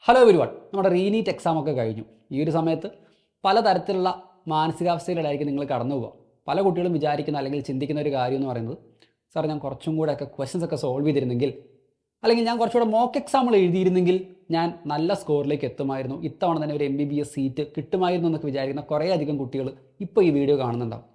Hello everyone, നമ്മുടെ റീനീറ്റ് exam ഒക്കെ കഴിഞ്ഞു. ഈ ഒരു സമയത്ത് പലതരത്തിലുള്ള മാനസികാവസ്ഥയിലായിരിക്കും നിങ്ങൾ കടന്നു പോവുക. പല കുട്ടികളും വിചാരിക്കുന്ന അല്ലെങ്കിൽ ചിന്തിക്കുന്ന ഒരു കാര്യം എന്ന് പറയുന്നത്, സാർ ഞാൻ കുറച്ചും കൂടെ ഒക്കെ ക്വസ്റ്റ്യൻസ് ഒക്കെ സോൾവ് ചെയ്തിരുന്നെങ്കിൽ, അല്ലെങ്കിൽ ഞാൻ കുറച്ചുകൂടെ മോക്ക് എക്സാമുകൾ എഴുതിയിരുന്നെങ്കിൽ ഞാൻ നല്ല സ്കോറിലേക്ക് എത്തുമായിരുന്നു, ഇത്തവണ തന്നെ ഒരു MBBS സീറ്റ് കിട്ടുമായിരുന്നു എന്നൊക്കെ വിചാരിക്കുന്ന കുറേ അധികം കുട്ടികൾ ഇപ്പോൾ ഈ വീഡിയോ കാണുന്നുണ്ടാവും.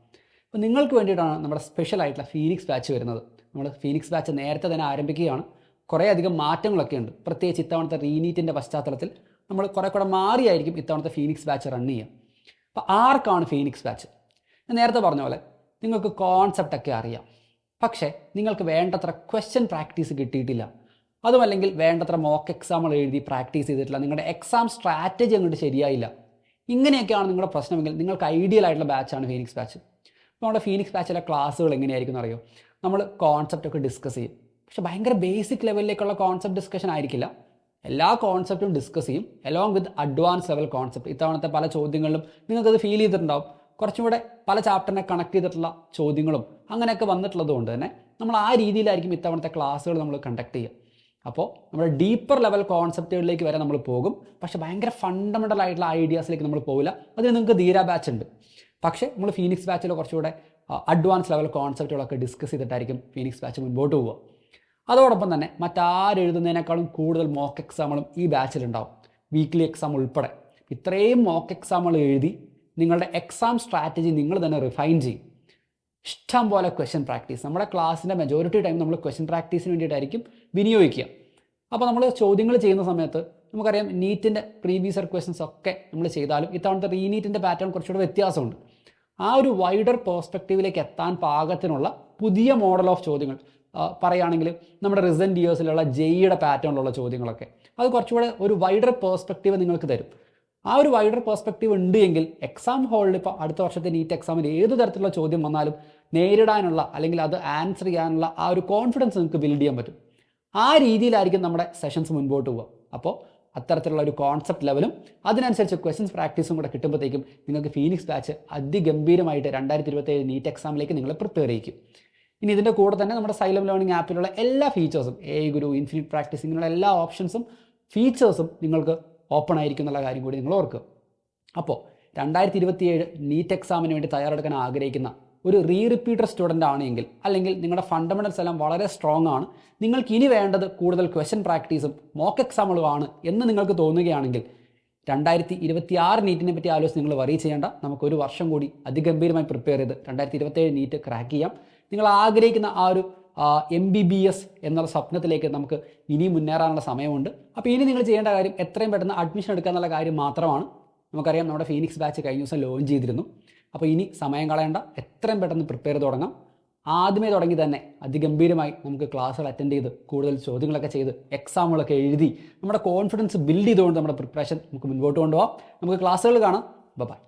അപ്പോൾ നിങ്ങൾക്ക് വേണ്ടിയിട്ടാണ് നമ്മുടെ സ്പെഷ്യൽ ആയിട്ടുള്ള ഫീനിക്സ് ബാച്ച് വരുന്നത്. നമ്മൾ ഫീനിക്സ് ബാച്ച് നേരത്തെ തന്നെ ആരംഭിക്കുകയാണ്. കുറേ അധികം മാറ്റങ്ങളൊക്കെ ഉണ്ട്. പ്രത്യേകിച്ച് ഇത്തവണത്തെ റീനീറ്റിൻ്റെ പശ്ചാത്തലത്തിൽ നമ്മൾ കുറേ കൂടെ മാറിയായിരിക്കും ഇത്തവണത്തെ ഫീനിക്സ് ബാച്ച് റൺ ചെയ്യുക. അപ്പോൾ ആർക്കാണ് ഫീനിക്സ് ബാച്ച്? ഞാൻ നേരത്തെ പറഞ്ഞ പോലെ നിങ്ങൾക്ക് കോൺസെപ്റ്റൊക്കെ അറിയാം, പക്ഷേ നിങ്ങൾക്ക് വേണ്ടത്ര ക്വസ്റ്റ്യൻ പ്രാക്ടീസ് കിട്ടിയിട്ടില്ല. അതുമല്ലെങ്കിൽ വേണ്ടത്ര മോക്ക് എക്സാമുകൾ എഴുതി പ്രാക്ടീസ് ചെയ്തിട്ടില്ല, നിങ്ങളുടെ എക്സാം സ്ട്രാറ്റജി അങ്ങോട്ട് ശരിയായില്ല. ഇങ്ങനെയൊക്കെയാണ് നിങ്ങളുടെ പ്രശ്നമെങ്കിൽ നിങ്ങൾക്ക് ഐഡിയൽ ആയിട്ടുള്ള ബാച്ചാണ് ഫീനിക്സ് ബാച്ച്. അപ്പോൾ നമ്മുടെ ഫീനിക്സ് ബാച്ചിലെ ക്ലാസ്സുകൾ എങ്ങനെയായിരിക്കും എന്നറിയോ? നമ്മൾ കോൺസെപ്റ്റൊക്കെ ഡിസ്കസ് ചെയ്യും, പക്ഷെ ഭയങ്കര ബേസിക് ലെവലിലേക്കുള്ള കോൺസെപ്റ്റ് ഡിസ്കഷൻ ആയിരിക്കില്ല. എല്ലാ കോൺസെപ്റ്റും ഡിസ്കസ് ചെയ്യും along with advance level concept. ഇത്തവണത്തെ പല ചോദ്യങ്ങളിലും നിങ്ങൾക്കത് ഫീൽ ചെയ്തിട്ടുണ്ടാവും. കുറച്ചും കൂടെ പല ചാപ്റ്ററിനെ കണക്ട് ചെയ്തിട്ടുള്ള ചോദ്യങ്ങളും അങ്ങനെയൊക്കെ വന്നിട്ടുള്ളത് കൊണ്ട് തന്നെ നമ്മൾ ആ രീതിയിലായിരിക്കും ഇത്തവണത്തെ ക്ലാസ്സുകൾ നമ്മൾ കണ്ടക്ട് ചെയ്യുക. അപ്പോൾ നമ്മുടെ ഡീപ്പർ ലെവൽ കോൺസെപ്റ്റുകളിലേക്ക് വരെ നമ്മൾ പോകും, പക്ഷേ ഭയങ്കര ഫണ്ടമെൻ്റൽ ആയിട്ടുള്ള ഐഡിയാസിലേക്ക് നമ്മൾ പോകില്ല. അതിന് നിങ്ങൾക്ക് ധീര ബാച്ച് ഉണ്ട്. പക്ഷേ നമ്മൾ ഫീനിക്സ് ബാച്ചിൽ കുറച്ചുകൂടെ അഡ്വാൻസ് ലെവൽ കോൺസെപ്റ്റുകളൊക്കെ ഡിസ്കസ് ചെയ്തിട്ടായിരിക്കും ഫീനിക്സ് ബാച്ച് മുൻപോട്ട് പോവുക. അതോടൊപ്പം തന്നെ മറ്റാരെഴുതുന്നതിനേക്കാളും കൂടുതൽ മോക്ക് എക്സാമുകളും ഈ ബാച്ചിലുണ്ടാവും, വീക്ക്ലി എക്സാം ഉൾപ്പെടെ. ഇത്രയും മോക്ക് എക്സാമുകൾ എഴുതി നിങ്ങളുടെ എക്സാം സ്ട്രാറ്റജി നിങ്ങൾ തന്നെ റിഫൈൻ ചെയ്യും. ഇഷ്ടം പോലെ ക്വസ്റ്റ്യൻ പ്രാക്ടീസ്, നമ്മുടെ ക്ലാസ്സിൻ്റെ മെജോറിറ്റി ടൈം നമ്മൾ ക്വസ്റ്റ്യൻ പ്രാക്ടീസിന് വേണ്ടിയിട്ടായിരിക്കും വിനിയോഗിക്കുക. അപ്പോൾ നമ്മൾ ചോദ്യങ്ങൾ ചെയ്യുന്ന സമയത്ത് നമുക്കറിയാം നീറ്റിൻ്റെ പ്രീവിയസ് ഇയർ ക്വസ്റ്റ്യൻസ് ഒക്കെ നമ്മൾ ചെയ്താലും ഇത്തവണത്തെ റീനീറ്റിൻ്റെ പാറ്റേൺ കുറച്ചുകൂടെ വ്യത്യാസമുണ്ട്. ആ ഒരു വൈഡർ പേഴ്സ്പെക്റ്റീവിലേക്ക് എത്താൻ പാകത്തിനുള്ള പുതിയ മോഡൽ ഓഫ് ചോദ്യങ്ങൾ പറയുകയാണെങ്കിൽ നമ്മുടെ റിസൻറ്റ് ഇയേഴ്സിലുള്ള ജെയുടെ പാറ്റേണിലുള്ള ചോദ്യങ്ങളൊക്കെ അത് കുറച്ചുകൂടെ ഒരു വൈഡർ പേഴ്സ്പെക്റ്റീവ് നിങ്ങൾക്ക് തരും. ആ ഒരു വൈഡർ പേഴ്സ്പെക്റ്റീവ് ഉണ്ട് എങ്കിൽ എക്സാം ഹോളിൽ ഇപ്പോൾ അടുത്ത വർഷത്തെ നീറ്റ് എക്സാമിൽ ഏത് തരത്തിലുള്ള ചോദ്യം വന്നാലും നേരിടാനുള്ള അല്ലെങ്കിൽ അത് ആൻസർ ചെയ്യാനുള്ള ആ ഒരു കോൺഫിഡൻസ് നിങ്ങൾക്ക് ബിൽഡ് ചെയ്യാൻ പറ്റും. ആ രീതിയിലായിരിക്കും നമ്മുടെ സെഷൻസ് മുൻപോട്ട് പോവുക. അപ്പോൾ അത്തരത്തിലുള്ള ഒരു കോൺസെപ്റ്റ് ലെവലും അതിനനുസരിച്ച് ക്വസ്റ്റ്യൻസ് പ്രാക്ടീസും കൂടെ കിട്ടുമ്പോഴത്തേക്കും നിങ്ങൾക്ക് ഫീനിക്സ് ബാച്ച് അതിഗംഭീരമായിട്ട് 2027 നീറ്റ് എക്സാമിലേക്ക് നിങ്ങളെ പ്രിപ്പയർ ചെയ്യിക്കും. ഇനി ഇതിൻ്റെ കൂടെ തന്നെ നമ്മുടെ സൈലം ലേണിംഗ് ആപ്പിലുള്ള എല്ലാ ഫീച്ചേഴ്സും, AI ഗുരു, ഇൻഫിനിറ്റ് പ്രാക്ടീസ്, ഇങ്ങനെയുള്ള എല്ലാ ഓപ്ഷൻസും ഫീച്ചേഴ്സും നിങ്ങൾക്ക് ഓപ്പൺ ആയിരിക്കും എന്നുള്ള കാര്യം കൂടി നിങ്ങൾ ഓർക്കുക. അപ്പോൾ 2027 നീറ്റ് എക്സാമിന് വേണ്ടി തയ്യാറെടുക്കാൻ ആഗ്രഹിക്കുന്ന ഒരു റിപ്പീറ്റർ സ്റ്റുഡൻ്റ് ആണെങ്കിൽ, അല്ലെങ്കിൽ നിങ്ങളുടെ ഫണ്ടമെൻ്റൽസ് എല്ലാം വളരെ സ്ട്രോങ് ആണ്, നിങ്ങൾക്ക് ഇനി വേണ്ടത് കൂടുതൽ ക്വസ്റ്റ്യൻ പ്രാക്ടീസും മോക്ക് എക്സാമുകളുമാണ് എന്ന് നിങ്ങൾക്ക് തോന്നുകയാണെങ്കിൽ 2026 നീറ്റിനെ പറ്റി ആലോചിച്ച് നിങ്ങൾ വറി ചെയ്യേണ്ട. നമുക്കൊരു വർഷം കൂടി അതിഗംഭീരമായി പ്രിപ്പയർ ചെയ്ത് 2027 നീറ്റ് ക്രാക്ക് ചെയ്യാം. നിങ്ങൾ ആഗ്രഹിക്കുന്ന ആ ഒരു MBBS എന്നുള്ള സ്വപ്നത്തിലേക്ക് നമുക്ക് ഇനി മുന്നേറാനുള്ള സമയമുണ്ട്. അപ്പോൾ ഇനി നിങ്ങൾ ചെയ്യേണ്ട കാര്യം എത്രയും പെട്ടെന്ന് അഡ്മിഷൻ എടുക്കുക എന്നുള്ള കാര്യം മാത്രമാണ്. നമുക്കറിയാം നമ്മുടെ ഫീനിക്സ് ബാച്ച് കഴിഞ്ഞ ദിവസം ലോഞ്ച് ചെയ്തിരുന്നു. അപ്പോൾ ഇനി സമയം കളയേണ്ട, എത്രയും പെട്ടെന്ന് പ്രിപ്പയർ ചെയ്ത് തുടങ്ങാം. ആദ്യമേ തുടങ്ങി തന്നെ അതിഗംഭീരമായി നമുക്ക് ക്ലാസ്സുകൾ അറ്റൻഡ് ചെയ്ത് കൂടുതൽ ചോദ്യങ്ങളൊക്കെ ചെയ്ത് എക്സാമുകളൊക്കെ എഴുതി നമ്മുടെ കോൺഫിഡൻസ് ബിൽഡ് ചെയ്തുകൊണ്ട് നമ്മുടെ പ്രിപ്പറേഷൻ നമുക്ക് മുൻപോട്ട് കൊണ്ടുപോകാം. നമുക്ക് ക്ലാസ്സുകൾ കാണാം. ബൈ.